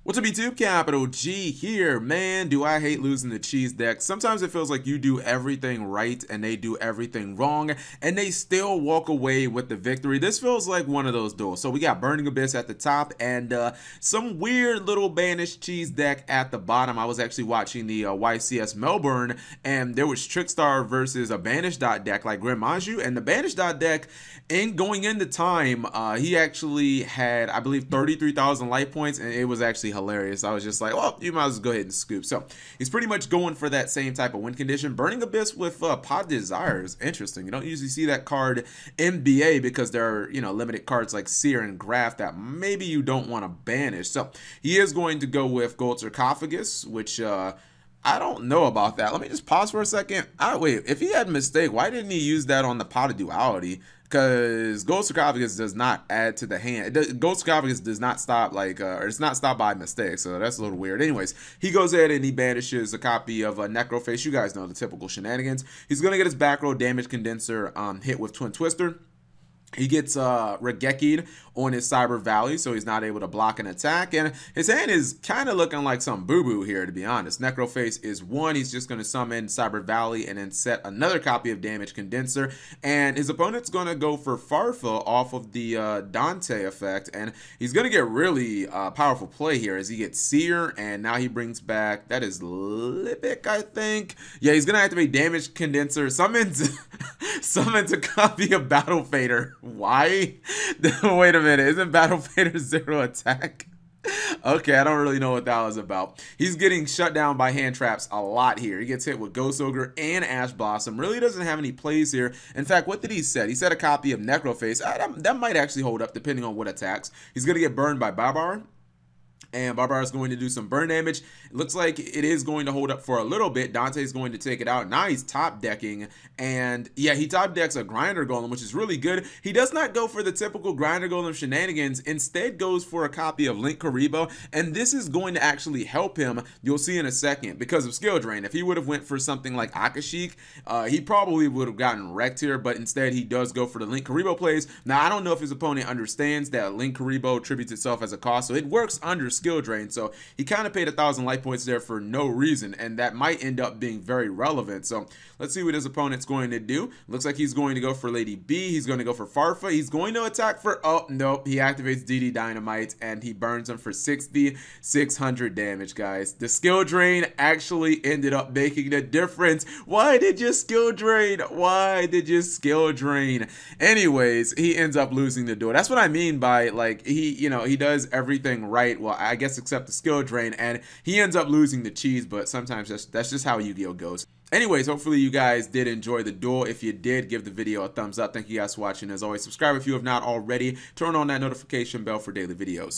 What's up YouTube? Capital G here. Man, do I hate losing the cheese deck. Sometimes it feels like you do everything right and they do everything wrong and they still walk away with the victory. This feels like one of those duels. So we got Burning Abyss at the top and some weird little banished cheese deck at the bottom. I was actually watching the YCS Melbourne and there was Trickstar versus a banished dot deck like Grim Maju, and the banished dot deck going into time, he actually had, I believe, 33,000 life points, and it was actually hilarious. I was just like, well, you might as well go ahead and scoop. So he's pretty much going for that same type of win condition. Burning Abyss with Pod Desire is interesting. You don't usually see that card in BA because there are, limited cards like Seer and Graph that maybe you don't want to banish. So he is going to go with Gold Sarcophagus, which I don't know about that. Let me just pause for a second. Wait, if he had a mistake, why didn't he use that on the Pot of Duality? Because Gold Sarcophagus does not add to the hand. Gold Sarcophagus does not stop, or it's not stopped by mistake, so that's a little weird. Anyways, he goes ahead and he banishes a copy of Necroface. You guys know the typical shenanigans. He's going to get his back row damage condenser hit with Twin Twister. He gets Regeki'd on his Cyber Valley, so he's not able to block an attack. And his hand is kind of looking like some boo-boo here, to be honest. Necroface is one. He's just going to summon Cyber Valley and then set another copy of Damage Condenser. And his opponent's going to go for Farfa off of the Dante effect. And he's going to get really powerful play here as he gets Seer. And now he brings back, that is Lipic, I think. Yeah, he's going to activate Damage Condenser. Summons a copy of Battle Fader. Why? Wait a minute. Isn't Battle Fader 0 attack? Okay, I don't really know what that was about. He's getting shut down by hand traps a lot here. He gets hit with Ghost Ogre and Ash Blossom. Really doesn't have any plays here. In fact, what did he set? He set a copy of Necroface. That might actually hold up depending on what attacks. He's going to get burned by Barbar. And Barbar is going to do some burn damage. It looks like it is going to hold up for a little bit. Dante is going to take it out. Now he's top decking. And yeah, he top decks a Grinder Golem, which is really good. He does not go for the typical Grinder Golem shenanigans. Instead goes for a copy of Linkuriboh. And this is going to actually help him. You'll see in a second because of skill drain. If he would have went for something like Akashic, he probably would have gotten wrecked here. But instead he does go for the Linkuriboh plays. Now I don't know if his opponent understands that Linkuriboh attributes itself as a cost. So it works under skill drain, so he kind of paid 1,000 life points there for no reason, and that might end up being very relevant. So let's see what his opponent's going to do. Looks like he's going to go for Lady B. He's going to go for Farfa. He's going to attack for, oh nope, he activates DD Dynamite and he burns him for 600 damage, guys. The skill drain actually ended up making the difference. Why did you skill drain? Why did you skill drain? Anyways, he ends up losing the duel. That's what I mean by, like, he does everything right. Well, I guess except the skill drain, and he ends up losing the cheese, but sometimes that's just how Yu-Gi-Oh goes. Anyways, hopefully you guys did enjoy the duel. If you did, give the video a thumbs up. Thank you guys for watching. As always, subscribe if you have not already. Turn on that notification bell for daily videos.